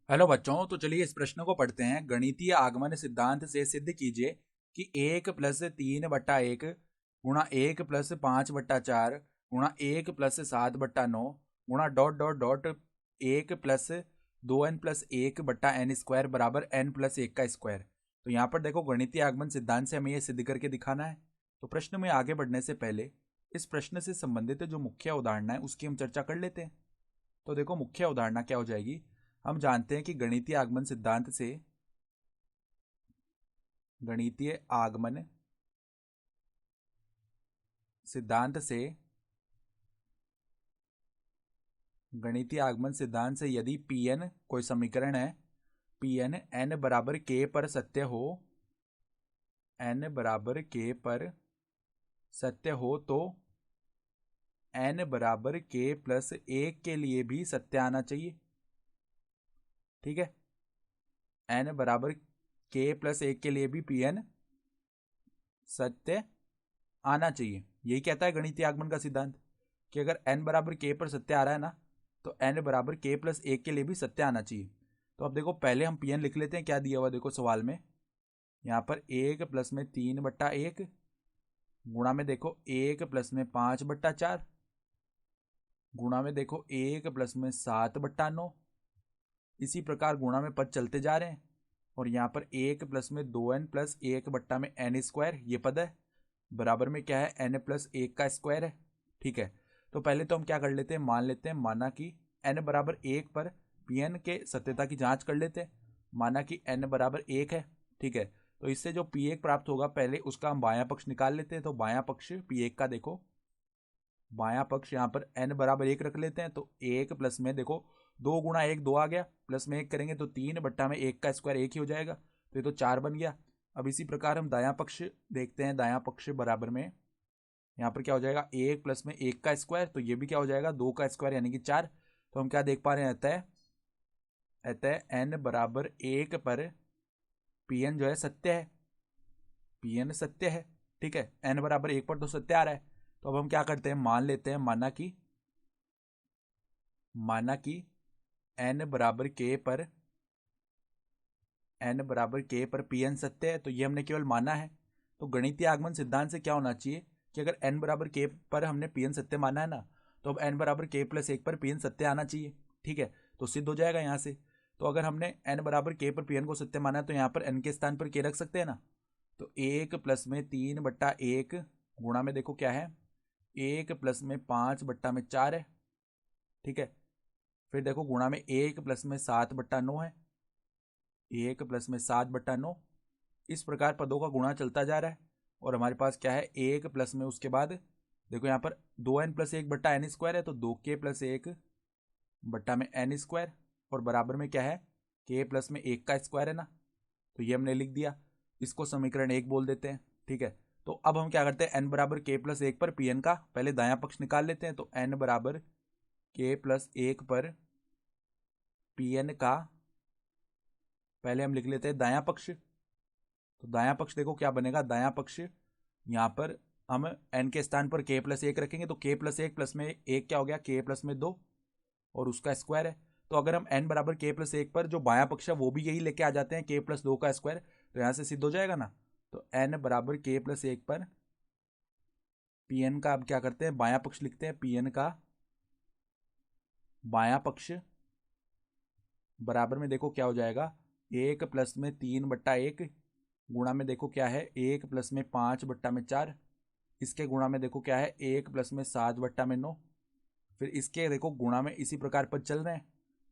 Hello बच्चों, तो चलिए इस प्रश्न को पढ़ते हैं। गणितीय आगमन सिद्धांत से सिद्ध कीजिए कि 1+3/1 गुणा 1+5/4 गुणा 1+7/9 गुणा डॉट डॉट डॉट 1+2n+1/n² बराबर n+1 का स्क्वायर। तो यहाँ पर देखो, गणितीय आगमन सिद्धांत से हमें ये सिद्ध करके दिखाना है। तो प्रश्न में आगे बढ़ने से पहले इस प्रश्न से संबंधित जो मुख्य अवधारणा है उसकी हम चर्चा कर लेते हैं। तो देखो, मुख्य अवधारणा क्या हो जाएगी। हम जानते हैं कि गणितीय आगमन सिद्धांत से यदि Pn कोई समीकरण है, Pn n बराबर k पर सत्य हो, तो n बराबर k+1 के लिए भी सत्य आना चाहिए। ठीक है, n बराबर k+1 के लिए भी Pn सत्य आना चाहिए। यही कहता है गणितीय आगमन का सिद्धांत कि अगर n बराबर k पर सत्य आ रहा है ना, तो n बराबर k+1 के लिए भी सत्य आना चाहिए। तो अब देखो, पहले हम Pn लिख लेते हैं। क्या दिया हुआ देखो सवाल में, यहाँ पर 1+3/1 गुणा में देखो 1+5/4 गुणा में देखो 1+7/9। इसी प्रकार गुणा में पद चलते जा रहे हैं, और यहाँ पर 1+2n+1/n² ये पद है, बराबर में क्या है, n+1 का स्क्वायर है। ठीक है, तो पहले तो हम क्या कर लेते हैं, माना कि n बराबर 1 पर Pn के सत्यता की जांच कर लेते हैं। माना कि n बराबर 1 है। ठीक है, तो इससे जो P1 प्राप्त होगा, पहले उसका हम बायां पक्ष निकाल लेते हैं। तो बायां पक्ष P1 का देखो, बायां पक्ष यहाँ पर n बराबर 1 रख लेते हैं। तो 1 प्लस में देखो 2 गुणा 1 2 आ गया, प्लस में 1 करेंगे तो 3/1 का स्क्वायर 1 ही हो जाएगा, तो ये तो 4 बन गया। अब इसी प्रकार हम दायां पक्ष देखते हैं। दायां पक्ष बराबर में यहाँ पर क्या हो जाएगा, 1 प्लस में 1 का स्क्वायर, तो ये भी क्या हो जाएगा, 2 का स्क्वायर यानी कि 4। तो हम क्या देख पा रहे हैं, अतः n बराबर 1 पर Pn जो है सत्य है। Pn सत्य है। ठीक है, n बराबर 1 पर तो सत्य आ रहा है। तो अब हम क्या करते हैं, मान लेते हैं, माना कि n बराबर k पर Pn सत्य है। तो ये हमने केवल माना है। तो गणितीय आगमन सिद्धांत से क्या होना चाहिए कि अगर n बराबर k पर हमने Pn सत्य माना है ना, तो अब n बराबर k+1 पर Pn सत्य आना चाहिए। ठीक है, तो सिद्ध हो जाएगा यहाँ से। तो अगर हमने n बराबर k पर Pn को सत्य माना है, तो यहाँ पर n के स्थान पर k रख सकते हैं ना। तो 1+3/1 गुणा में देखो क्या है, 1+5/4 है। ठीक है, फिर देखो गुणा में 1+7/9 है, 1+7/9। इस प्रकार पदों का गुणा चलता जा रहा है, और हमारे पास क्या है, 1 प्लस में उसके बाद देखो यहाँ पर 2n+1/n² है, तो 2k+1/n², और बराबर में क्या है, k+1 का स्क्वायर है ना। तो ये हमने लिख दिया, इसको समीकरण 1 बोल देते हैं। ठीक है, तो अब हम क्या करते हैं, n बराबर k+1 पर Pn का पहले दायां पक्ष निकाल लेते हैं। तो n बराबर k+1 पर Pn का पहले हम लिख लेते हैं दायां पक्ष। तो दायां पक्ष देखो क्या बनेगा, दायां पक्ष यहाँ पर हम n के स्थान पर k+1 रखेंगे, तो k+1 प्लस में 1 क्या हो गया, k+2 और उसका स्क्वायर है। तो अगर हम n बराबर k+1 पर जो बायां पक्ष है वो भी यही लेके आ जाते हैं, k+2 का स्क्वायर, तो यहाँ से सिद्ध हो जाएगा ना। तो n बराबर k+1 पर Pn का अब क्या करते हैं, बायां पक्ष लिखते हैं। Pn का बायां पक्ष बराबर में देखो क्या हो जाएगा, 1+3/1 गुणा में देखो क्या है, 1+5/4, इसके गुणा में देखो क्या है, 1+7/9। फिर इसके देखो गुणा में इसी प्रकार पद चल रहे हैं,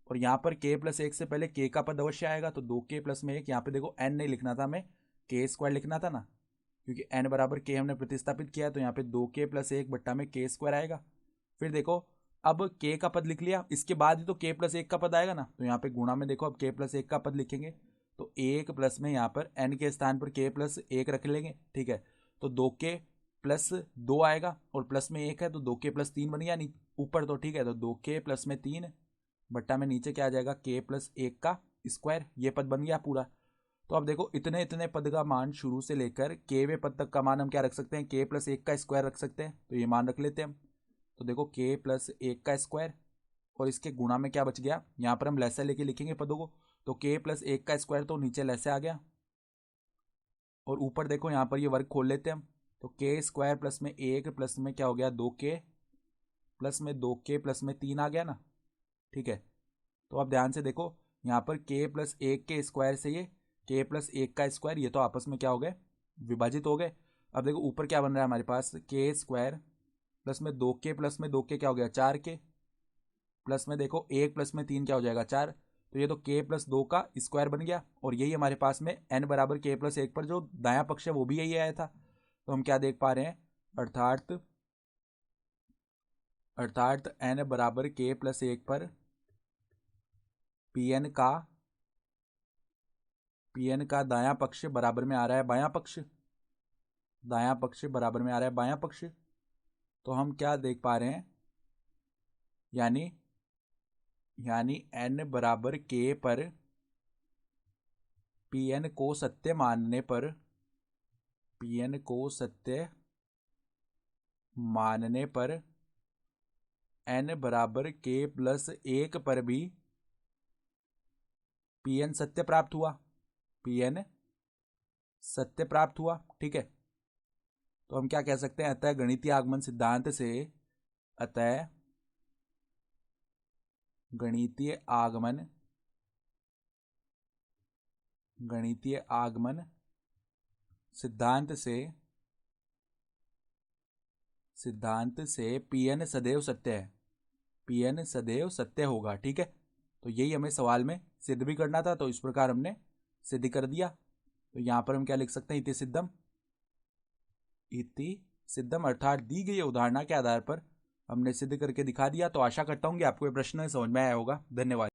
और यहाँ पर k+1 से पहले k का पद अवश्य आएगा। तो 2k+1, यहाँ पे देखो n नहीं लिखना था, मैं k² लिखना था ना, क्योंकि n बराबर k हमने प्रतिस्थापित किया, तो यहाँ पे 2k+1/k² आएगा। फिर देखो, अब k का पद लिख लिया, इसके बाद ही तो k+1 का पद आएगा ना। तो यहाँ पे गुणा में देखो अब k+1 का पद लिखेंगे, तो 1 प्लस में यहाँ पर n के स्थान पर k+1 रख लेंगे। ठीक है, तो 2k+2 आएगा, और प्लस में 1 है तो 2k+3 बन गया ऊपर। तो ठीक है, तो 2k+3 में नीचे क्या आ जाएगा, k+1 का स्क्वायर, ये पद बन गया पूरा। तो अब देखो, इतने इतने पद का मान शुरू से लेकर केवे पद तक का मान हम क्या रख सकते हैं, k+1 का स्क्वायर रख सकते हैं। तो ये मान रख लेते हैं हम। तो देखो k+1 का स्क्वायर और इसके गुणा में क्या बच गया, यहाँ पर हम लैसे लेके लिखेंगे पदों को, तो k प्लस 1 का स्क्वायर तो नीचे लैसे आ गया, और ऊपर देखो यहाँ पर ये वर्ग खोल लेते हैं हम, तो k स्क्वायर प्लस में 1 प्लस में क्या हो गया 2k प्लस में 2k प्लस में 3 आ गया ना। ठीक है, तो अब ध्यान से देखो यहाँ पर k प्लस 1 के स्क्वायर से ये k प्लस 1 का स्क्वायर ये तो आपस में क्या हो गए, विभाजित हो गए। अब देखो ऊपर क्या बन रहा है हमारे पास, k स्क्वायर प्लस में 2k प्लस में 2k क्या हो गया 4k, प्लस में देखो 1 प्लस में 3 क्या हो जाएगा 4, तो ये तो k प्लस 2 का स्क्वायर बन गया। और यही हमारे पास में n बराबर k प्लस 1 पर जो दायां पक्ष है वो भी यही आया था। तो हम क्या देख पा रहे हैं, अर्थात n बराबर k प्लस 1 पर pn का दायां पक्ष बराबर में आ रहा है बायां पक्ष, दायां पक्ष बराबर में आ रहा है बायां पक्ष। तो हम क्या देख पा रहे हैं, यानी n बराबर k पर pn को सत्य मानने पर n बराबर k प्लस 1 पर भी pn सत्य प्राप्त हुआ। ठीक है, तो हम क्या कह सकते हैं, अतः गणितीय आगमन सिद्धांत से गणितीय आगमन सिद्धांत से pn सदैव सत्य है, pn सदैव सत्य होगा। ठीक है, तो यही हमें सवाल में सिद्ध भी करना था, तो इस प्रकार हमने सिद्ध कर दिया। तो यहाँ पर हम क्या लिख सकते हैं, इति सिद्धम अर्थात दी गई उदाहरणा के आधार पर हमने सिद्ध करके दिखा दिया। तो आशा करता हूँ कि आपको ये प्रश्न समझ में आया होगा। धन्यवाद।